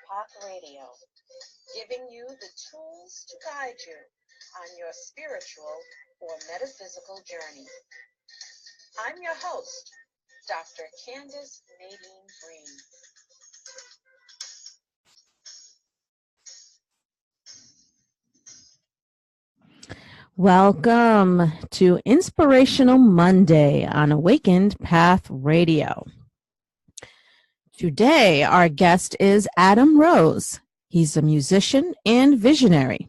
Epoch Radio, giving you the tools to guide you on your spiritual or metaphysical journey. I'm your host, Dr. Candace Nadine Green. Welcome to Inspirational Monday on Awakened Path Radio. Today, our guest is Adam Rose. He's a musician and visionary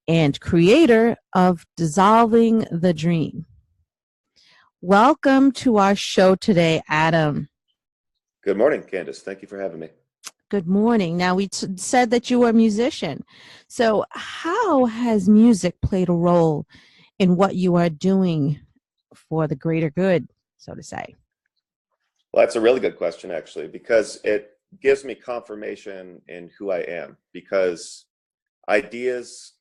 and creator of Dissolving the Dream. Welcome to our show today, Adam. Good morning, Candace. Thank you for having me. Good morning. Now, we said that you were a musician. So how has music played a role in what you are doing for the greater good, so to say? Well, that's a really good question, actually, because it gives me confirmation in who I am. Because ideas,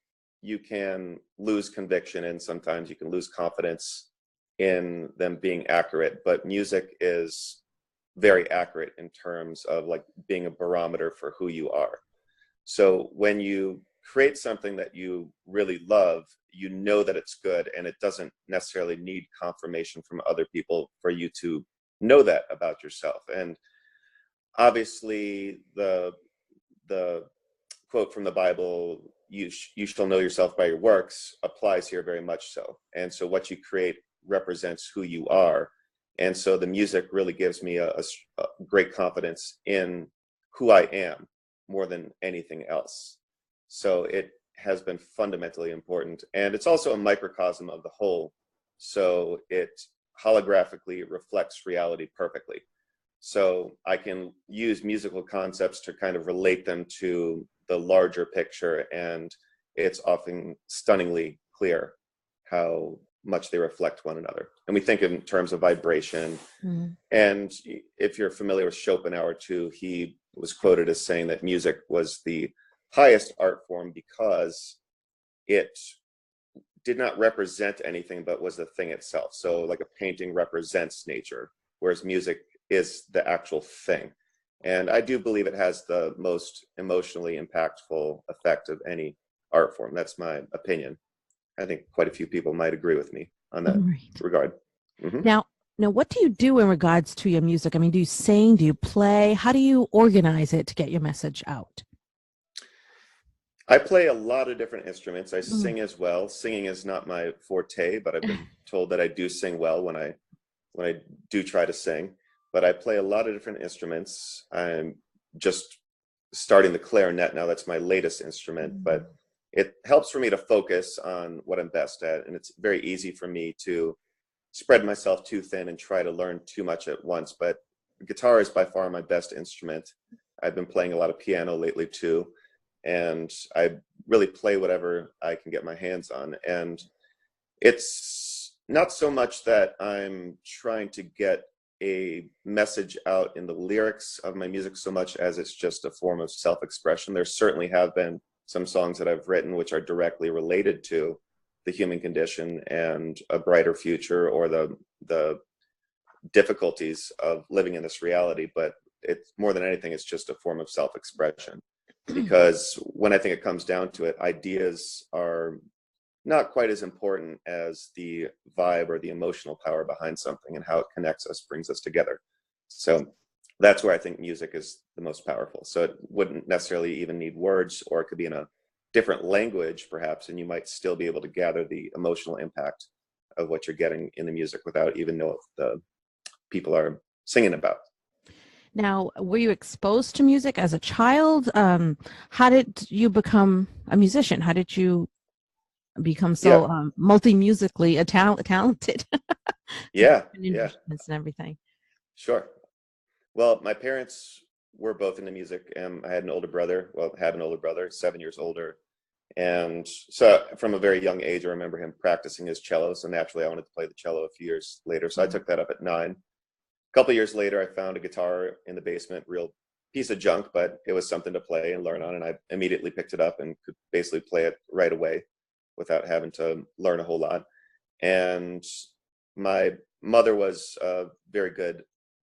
you can lose conviction in. Sometimes you can lose confidence in them being accurate. But music is very accurate in terms of like being a barometer for who you are. So when you create something that you really love, you know that it's good, and it doesn't necessarily need confirmation from other people for you to know that about yourself. And obviously the quote from the Bible, you shall know yourself by your works, applies here very much so. And so what you create represents who you are. And so the music really gives me a great confidence in who I am more than anything else. So it has been fundamentally important. And it's also a microcosm of the whole. So it holographically reflects reality perfectly. So I can use musical concepts to kind of relate them to the larger picture. And it's often stunningly clear how much they reflect one another. And we think in terms of vibration. Mm-hmm. And if you're familiar with Schopenhauer too, he was quoted as saying that music was the highest art form because it did not represent anything but was the thing itself. So like a painting represents nature, whereas music is the actual thing. And I do believe it has the most emotionally impactful effect of any art form. That's my opinion. I think quite a few people might agree with me on that regard. Mm-hmm. Now, what do you do in regards to your music? I mean, do you sing? Do you play? How do you organize it to get your message out? I play a lot of different instruments. I sing as well. Singing is not my forte, but I've been told that I do sing well when I do try to sing. But I play a lot of different instruments. I'm just starting the clarinet now. That's my latest instrument, but it helps for me to focus on what I'm best at. And it's very easy for me to spread myself too thin and try to learn too much at once. But guitar is by far my best instrument. I've been playing a lot of piano lately too. And I really play whatever I can get my hands on. And it's not so much that I'm trying to get a message out in the lyrics of my music so much as it's just a form of self-expression. There certainly have been some songs that I've written which are directly related to the human condition and a brighter future or the difficulties of living in this reality. But it's more than anything, it's just a form of self-expression. Because when I think it comes down to it, ideas are not quite as important as the vibe or the emotional power behind something and how it connects us, brings us together. So that's where I think music is the most powerful. So it wouldn't necessarily even need words, or it could be in a different language perhaps, and you might still be able to gather the emotional impact of what you're getting in the music without even know what the people are singing about. Now, were you exposed to music as a child? How did you become a musician? How did you become so multi-musically talented? Yeah. And everything. Sure. Well, my parents were both into music, and I had an older brother. Well, I have an older brother, 7 years older. And so from a very young age, I remember him practicing his cello. So naturally, I wanted to play the cello a few years later. So I took that up at 9. A couple of years later, I found a guitar in the basement, real piece of junk, but it was something to play and learn on. And I immediately picked it up and could basically play it right away without having to learn a whole lot. And my mother was a very good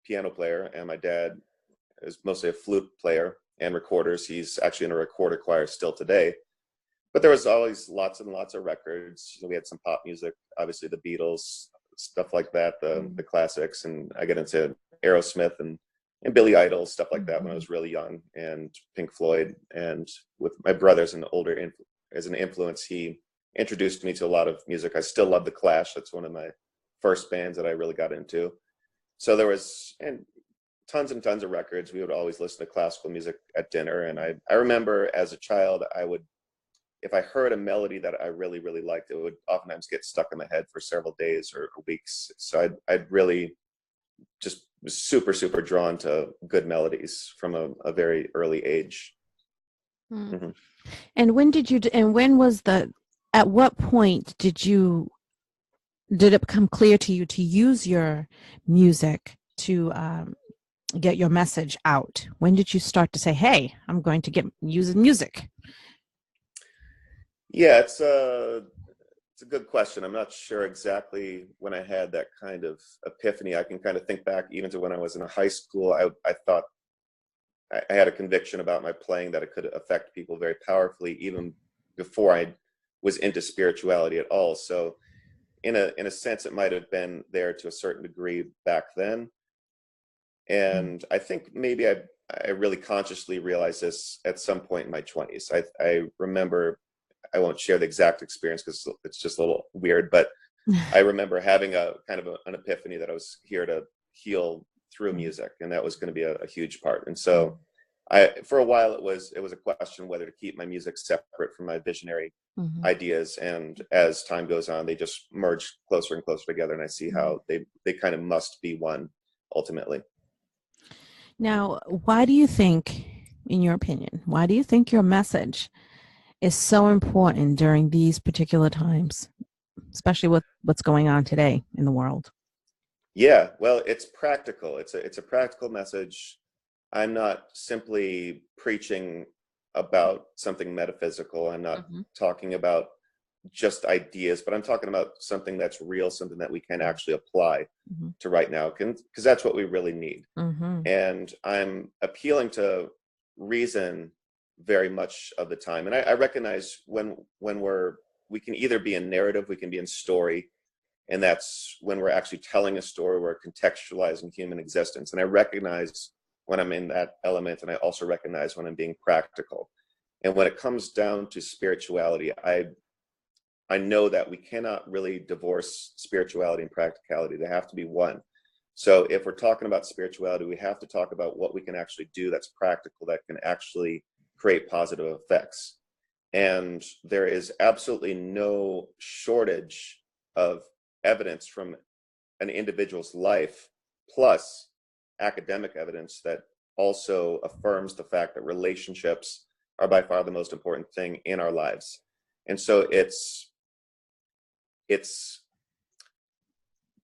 piano player, and my dad is mostly a flute player. and recorders. He's actually in a recorder choir still today. But there was always lots and lots of records. We had some pop music, obviously the Beatles, stuff like that, the classics, and I get into Aerosmith and Billy Idol, stuff like that when I was really young, and Pink Floyd. And with my brother as an influence, he introduced me to a lot of music. I still love The Clash. That's one of my first bands that I really got into. So there was tons and tons of records. We would always listen to classical music at dinner. And I remember as a child, if I heard a melody that I really, really liked, it would oftentimes get stuck in my head for several days or weeks. So I'd really just was super, super drawn to good melodies from a very early age. Mm-hmm. And at what point did it become clear to you to use your music to get your message out? When did you start to say, hey, I'm going to use music? Yeah, it's a good question. I'm not sure exactly when I had that kind of epiphany. I can kind of think back even to when I was in high school. I thought I had a conviction about my playing that it could affect people very powerfully, even before I was into spirituality at all. So in a sense, it might have been there to a certain degree back then. And I think maybe I really consciously realized this at some point in my 20s. I remember, I won't share the exact experience because it's just a little weird, but I remember having a kind of an epiphany that I was here to heal through music, and that was going to be a huge part. And so for a while it was a question whether to keep my music separate from my visionary ideas. And as time goes on, they just merge closer and closer together. And I see how they kind of must be one ultimately. Now, why do you think, in your opinion, why do you think your message is so important during these particular times, especially with what's going on today in the world? Yeah, well, it's practical. It's a practical message. I'm not simply preaching about something metaphysical. I'm not talking about just ideas, but I'm talking about something that's real, something that we can actually apply to right now, because that's what we really need. And I'm appealing to reason very much of the time. And I recognize when we can either be in narrative, we can be in story. And that's when we're actually telling a story, we're contextualizing human existence. And I recognize when I'm in that element, and I also recognize when I'm being practical. And when it comes down to spirituality, I know that we cannot really divorce spirituality and practicality. They have to be one. So if we're talking about spirituality, we have to talk about what we can actually do that's practical, that can actually create positive effects. And there is absolutely no shortage of evidence from an individual's life, plus academic evidence that also affirms the fact that relationships are by far the most important thing in our lives. And so it's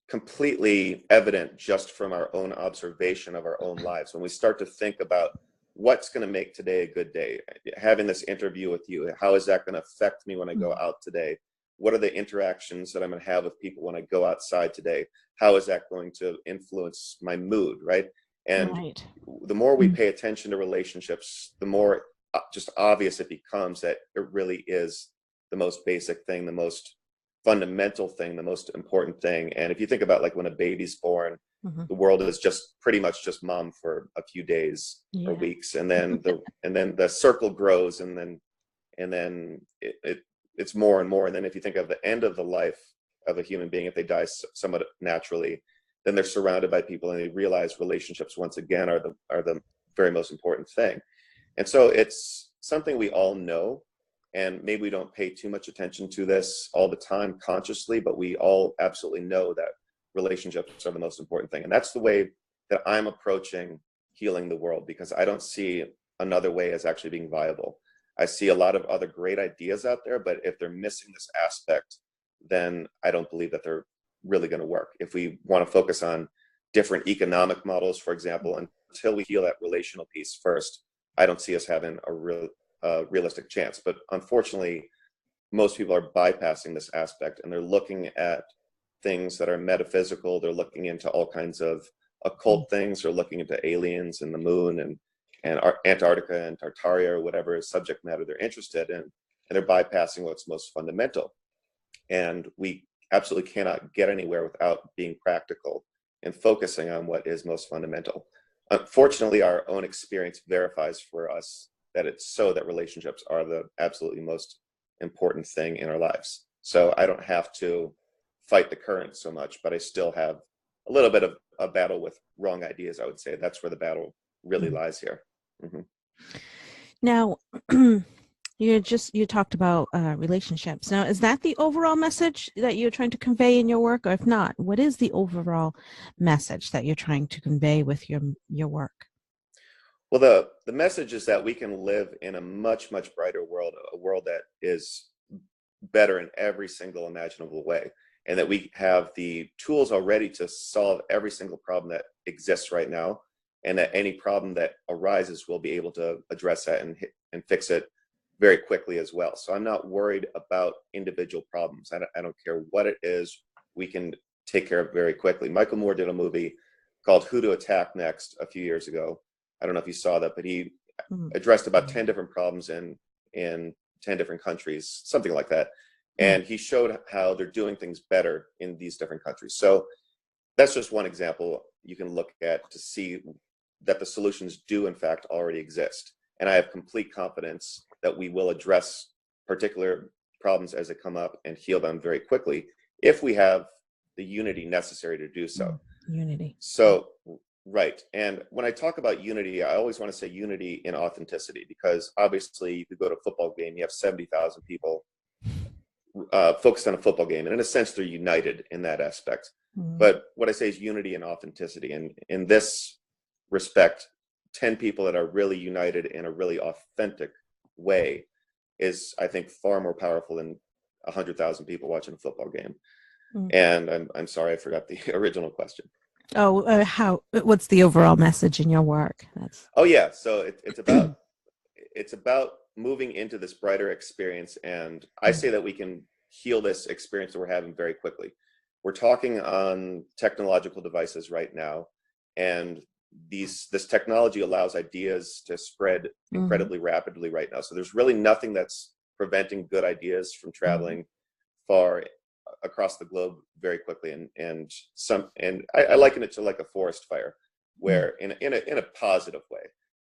completely evident just from our own observation of our own lives. When we start to think about what's going to make today a good day, having this interview with you, how is that going to affect me when I go out today? What are the interactions that I'm going to have with people when I go outside today? How is that going to influence my mood, right? And the more we pay attention to relationships, the more just obvious it becomes that it really is the most basic thing, the most fundamental thing, the most important thing. And if you think about like when a baby's born, the world is just pretty much just mom for a few days or weeks, and then the circle grows, and then it's more and more. And then if you think of the end of the life of a human being, if they die somewhat naturally, then they're surrounded by people, and they realize relationships once again are the very most important thing. And so it's something we all know, and maybe we don't pay too much attention to this all the time consciously, but we all absolutely know that relationships are the most important thing. And that's the way that I'm approaching healing the world, because I don't see another way as actually being viable. I see a lot of other great ideas out there, but if they're missing this aspect, then I don't believe that they're really going to work. If we want to focus on different economic models, for example, until we heal that relational piece first, I don't see us having a realistic chance. But unfortunately, most people are bypassing this aspect, and they're looking at things that are metaphysical. They're looking into all kinds of occult things. They're looking into aliens and the moon Antarctica and Tartaria or whatever subject matter they're interested in, and they're bypassing what's most fundamental. And we absolutely cannot get anywhere without being practical and focusing on what is most fundamental. Unfortunately, our own experience verifies for us that it's so, that relationships are the absolutely most important thing in our lives. So I don't have to fight the current so much, but I still have a little bit of a battle with wrong ideas, I would say. That's where the battle really lies here. Mm-hmm. Now, you talked about relationships. Now, is that the overall message that you're trying to convey in your work, or if not, what is the overall message that you're trying to convey with your work? Well, the message is that we can live in a much, much brighter world, a world that is better in every single imaginable way, and that we have the tools already to solve every single problem that exists right now, and that any problem that arises, we'll be able to address that and fix it very quickly as well. So I'm not worried about individual problems. I don't care what it is, we can take care of it very quickly. Michael Moore did a movie called Who to Attack Next a few years ago. I don't know if you saw that, but he addressed about 10 different problems in 10 different countries, something like that. And he showed how they're doing things better in these different countries. So that's just one example you can look at to see that the solutions do in fact already exist. And I have complete confidence that we will address particular problems as they come up and heal them very quickly if we have the unity necessary to do so. Unity. So, right. And when I talk about unity, I always want to say unity in authenticity, because obviously you could go to a football game, you have 70,000 people focused on a football game, and in a sense they're united in that aspect. But what I say is unity and authenticity. And in this respect, 10 people that are really united in a really authentic way is, I think, far more powerful than 100,000 people watching a football game. And I'm sorry, I forgot the original question. Oh, what's the overall message in your work? Oh yeah, so it's about moving into this brighter experience, and I say that we can heal this experience that we're having very quickly. We're talking on technological devices right now, and this technology allows ideas to spread incredibly rapidly right now. So there's really nothing that's preventing good ideas from traveling far across the globe very quickly. And I liken it to like a forest fire, where in a positive way,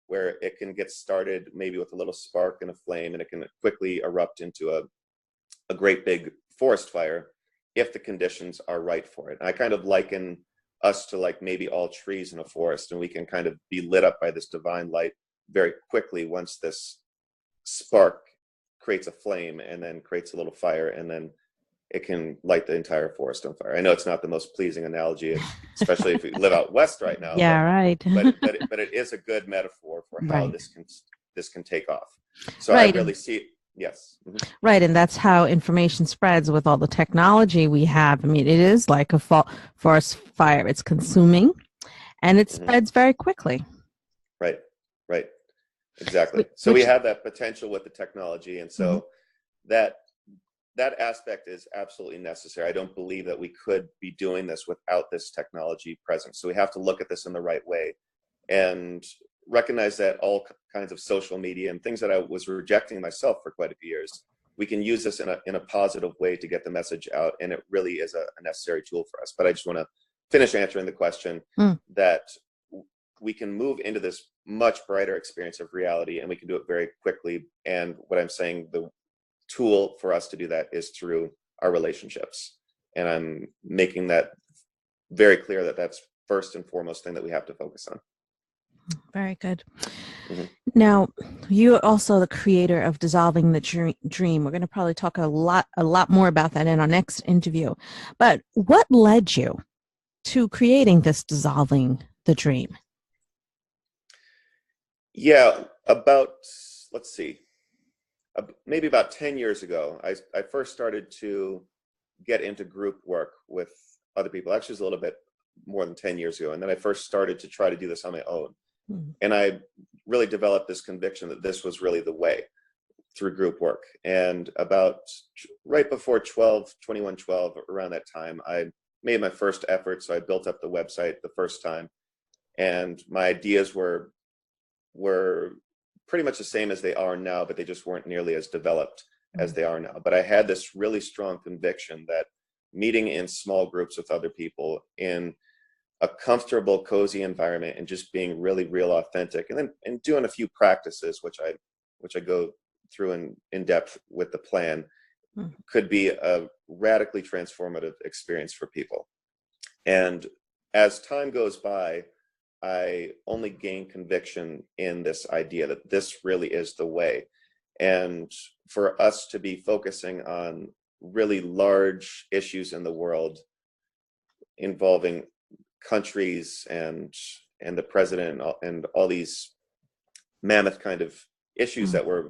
where it can get started maybe with a little spark and a flame, and it can quickly erupt into a great big forest fire if the conditions are right for it. And I kind of liken us to like maybe all trees in a forest, and we can kind of be lit up by this divine light very quickly once this spark creates a flame and then creates a little fire, and then it can light the entire forest on fire. I know it's not the most pleasing analogy, especially if you live out west right now. Yeah, right. but it is a good metaphor for how Right. this can take off. So Right. I really see it. Yes. Right, and that's how information spreads with all the technology we have. I mean, it is like a forest fire. It's consuming, and it spreads very quickly. Right, exactly. So we have that potential with the technology, and so that aspect is absolutely necessary. I don't believe that we could be doing this without this technology present. So we have to look at this in the right way, and recognize that all kinds of social media and things that I was rejecting myself for quite a few years, we can use this in a positive way to get the message out, and it really is a necessary tool for us. But I just want to finish answering the question that we can move into this much brighter experience of reality, and we can do it very quickly. And what I'm saying, the tool for us to do that is through our relationships. And I'm making that very clear that that's first and foremost thing that we have to focus on. Very good. Now, you're also the creator of Dissolving the Dream. We're going to probably talk a lot more about that in our next interview. But what led you to creating this Dissolving the Dream? Yeah, let's see, maybe about 10 years ago, I first started to get into group work with other people. Actually, it's a little bit more than 10 years ago. And then I first started to try to do this on my own. And I really developed this conviction that this was really the way, through group work. And about right before 2112, around that time, I made my first effort. So I built up the website the first time. And my ideas were were pretty much the same as they are now, but they just weren't nearly as developed as they are now. But I had this really strong conviction that meeting in small groups with other people in a comfortable, cozy environment and just being really real authentic, and doing a few practices, which I go through in depth with the plan, could be a radically transformative experience for people. And as time goes by, I only gain conviction in this idea that this really is the way. And for us to be focusing on really large issues in the world involving countries and the president and all these mammoth kind of issues that we're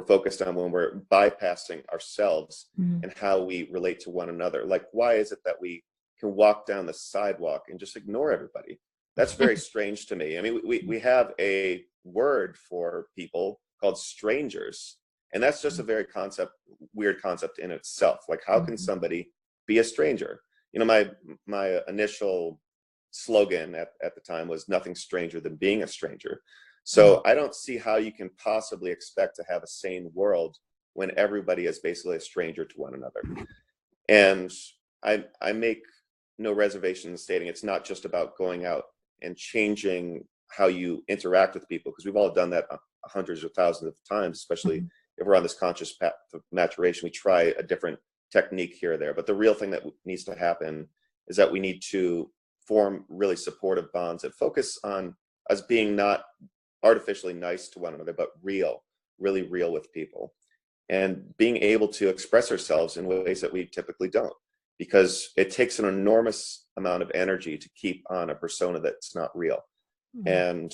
focused on, when we're bypassing ourselves and how we relate to one another. Like, why is it that we can walk down the sidewalk and just ignore everybody? That's very strange to me. I mean, we have a word for people called strangers, and that's just a very weird concept in itself. Like, how can somebody be a stranger? You know, my initial slogan at the time was nothing stranger than being a stranger. So I don't see how you can possibly expect to have a sane world when everybody is basically a stranger to one another. And I make no reservations stating it's not just about going out and changing how you interact with people, because we've all done that hundreds or thousands of times, especially if we're on this conscious path of maturation. We try a different technique here or there, but the real thing that needs to happen is that we need to form really supportive bonds that focus on us being not artificially nice to one another, but really real with people, and being able to express ourselves in ways that we typically don't, because it takes an enormous amount of energy to keep on a persona that's not real. And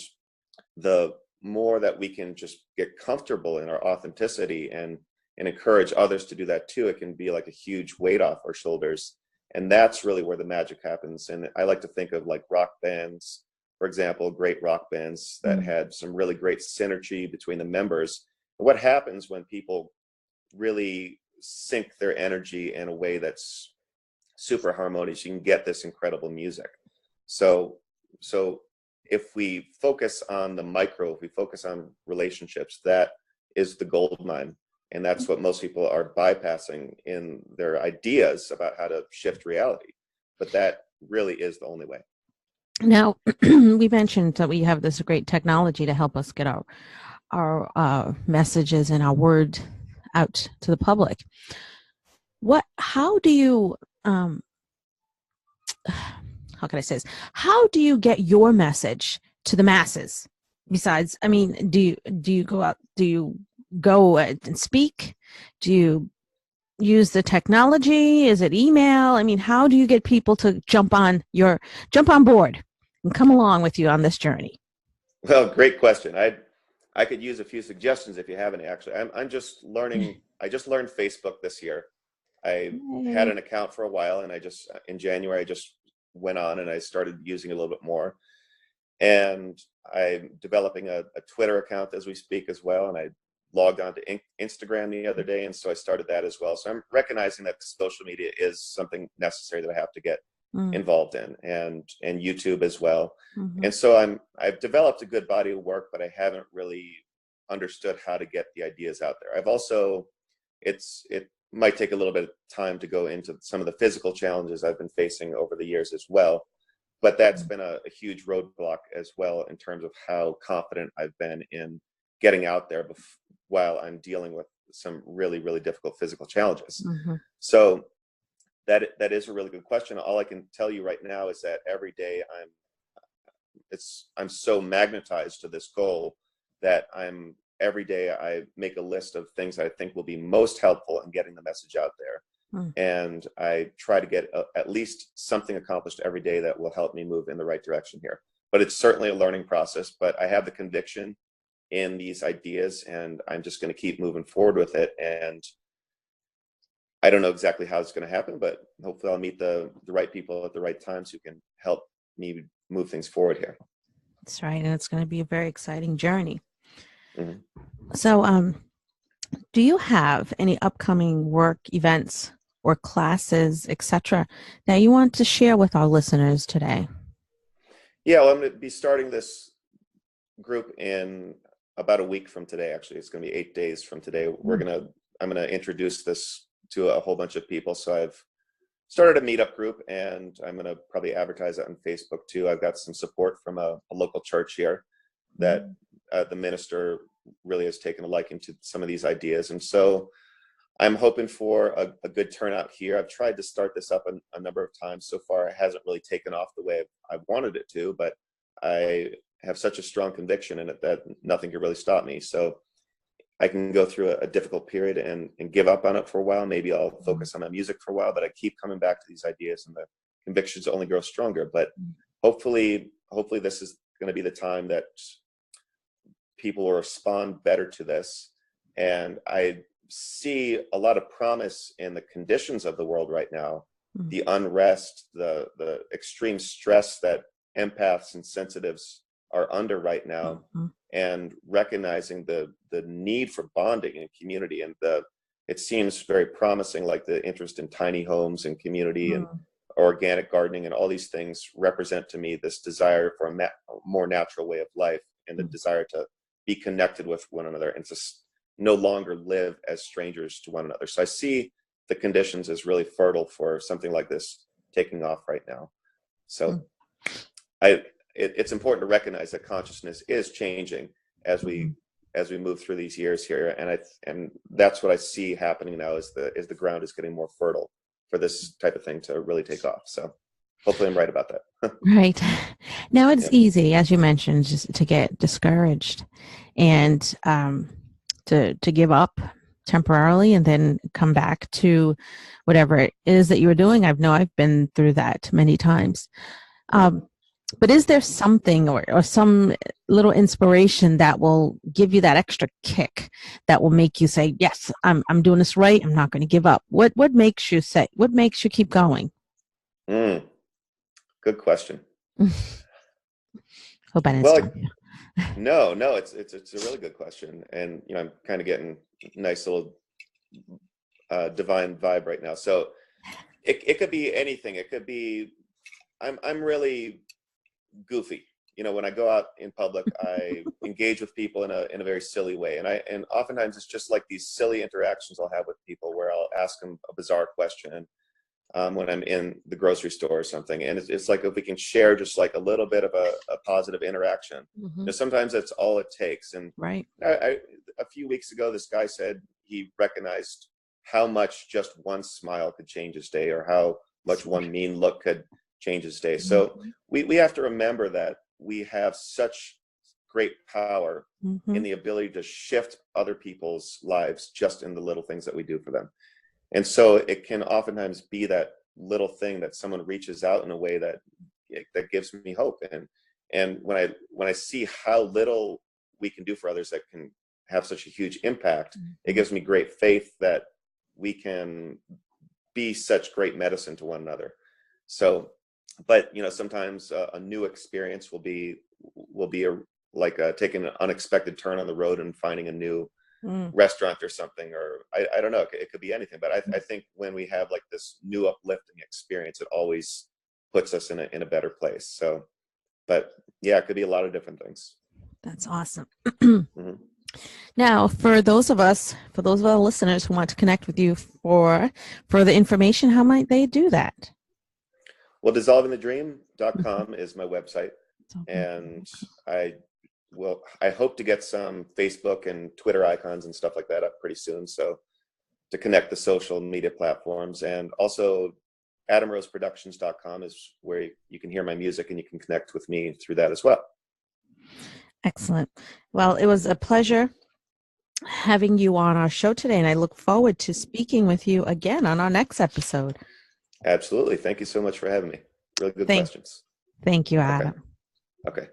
the more that we can just get comfortable in our authenticity and encourage others to do that too, it can be like a huge weight off our shoulders. And that's really where the magic happens. And I like to think of like rock bands, for example, great rock bands that had some really great synergy between the members. What happens when people really sync their energy in a way that's super harmonious? You can get this incredible music. So if we focus on the micro, if we focus on relationships, that is the gold mine. And that's what most people are bypassing in their ideas about how to shift reality. But that really is the only way. Now, we mentioned that we have this great technology to help us get our messages and our word out to the public. How do you, how can I say this? How do you get your message to the masses? Besides, I mean, do you go out? Do you go and speak? Do you use the technology? Is it email? I mean, how do you get people to jump on board and come along with you on this journey? Well, great question. I could use a few suggestions if you have any. Actually, I'm just learning. I just learned Facebook this year. I had an account for a while, and in January I just went on and I started using it a little bit more. And I'm developing a Twitter account as we speak as well, and I logged on to Instagram the other day, and so I started that as well. So I'm recognizing that social media is something necessary that I have to get involved in, and YouTube as well. And so I've developed a good body of work, but I haven't really understood how to get the ideas out there. I've also, it might take a little bit of time to go into some of the physical challenges I've been facing over the years as well. But that's been a huge roadblock as well in terms of how confident I've been in getting out there while I'm dealing with some really, really difficult physical challenges. So that is a really good question. All I can tell you right now is that every day I'm so magnetized to this goal that every day I make a list of things I think will be most helpful in getting the message out there. And I try to get at least something accomplished every day that will help me move in the right direction here. But it's certainly a learning process, but I have the conviction in these ideas, and I'm just going to keep moving forward with it. And I don't know exactly how it's going to happen, but hopefully I'll meet the right people at the right times who can help me move things forward here. That's right. And it's going to be a very exciting journey. So, do you have any upcoming work, events, or classes, etc., that you want to share with our listeners today? Yeah, well, I'm going to be starting this group in about a week from today. Actually, it's going to be 8 days from today. I'm gonna introduce this to a whole bunch of people. So I've started a meetup group, and I'm gonna probably advertise it on Facebook too. I've got some support from a local church here that the minister really has taken a liking to some of these ideas, and so I'm hoping for a good turnout here. I've tried to start this up a number of times. So far, it hasn't really taken off the way I wanted it to, but I have such a strong conviction in it that nothing can really stop me. So I can go through a difficult period and give up on it for a while. Maybe I'll focus on my music for a while, but I keep coming back to these ideas, and the convictions only grow stronger. But hopefully this is going to be the time that people will respond better to this. And I see a lot of promise in the conditions of the world right now, the unrest, the extreme stress that empaths and sensitives are under right now, and recognizing the need for bonding and community. And it seems very promising, like the interest in tiny homes and community and organic gardening and all these things represent to me this desire for a more natural way of life, and the desire to be connected with one another and to no longer live as strangers to one another. So I see the conditions as really fertile for something like this taking off right now. So it's important to recognize that consciousness is changing as we move through these years here, and that's what I see happening now, is the ground is getting more fertile for this type of thing to really take off. So hopefully I'm right about that. Right. Now it's easy, as you mentioned, just to get discouraged and to give up temporarily and then come back to whatever it is that you were doing. I've been through that many times. But is there something or some little inspiration that will give you that extra kick that will make you say, yes, I'm doing this right. I'm not going to give up. What makes you keep going? Good question. Hope I didn't Well, stop you. No, it's a really good question. And, I'm kind of getting a nice little divine vibe right now. So it could be anything. It could be, I'm really goofy. When I go out in public, I engage with people in a very silly way. And oftentimes it's just like these silly interactions I'll have with people where I'll ask them a bizarre question when I'm in the grocery store or something. And it's like, if we can share just like a little bit of a positive interaction, sometimes that's all it takes. And right. A few weeks ago, this guy said he recognized how much just one smile could change his day, or how much one mean look could change his day. So we have to remember that we have such great power in the ability to shift other people's lives just in the little things that we do for them. And so it can oftentimes be that little thing that someone reaches out in a way that gives me hope. And when I see how little we can do for others that can have such a huge impact, it gives me great faith that we can be such great medicine to one another. So, but sometimes a new experience will be like taking an unexpected turn on the road and finding a new restaurant or something, or I don't know, it could be anything. But I think when we have like this new uplifting experience, it always puts us in a better place. So, but yeah, it could be a lot of different things. That's awesome. Now, for those of our listeners who want to connect with you for further information, how might they do that? Well, dissolvingthedream.com is my website. And I hope to get some Facebook and Twitter icons and stuff like that up pretty soon. So to connect the social media platforms, and also AdamRoseProductions.com is where you can hear my music, and you can connect with me through that as well. Excellent. Well, it was a pleasure having you on our show today, and I look forward to speaking with you again on our next episode. Absolutely. Thank you so much for having me. Really good questions. Thank you, Adam. Okay.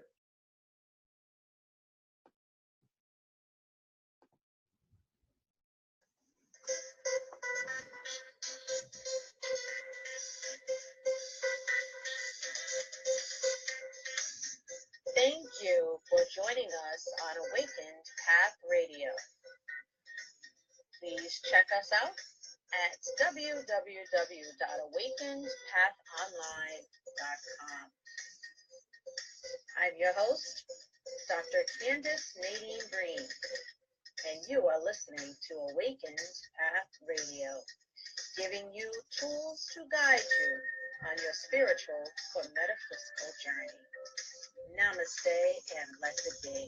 Thank you for joining us on Awakened Path Radio. Please check us out at www.awakenedpathonline.com. I'm your host, Dr. Candace Nadine Green, and you are listening to Awakened Path Radio, giving you tools to guide you on your spiritual or metaphysical journey. Namaste and blessed day.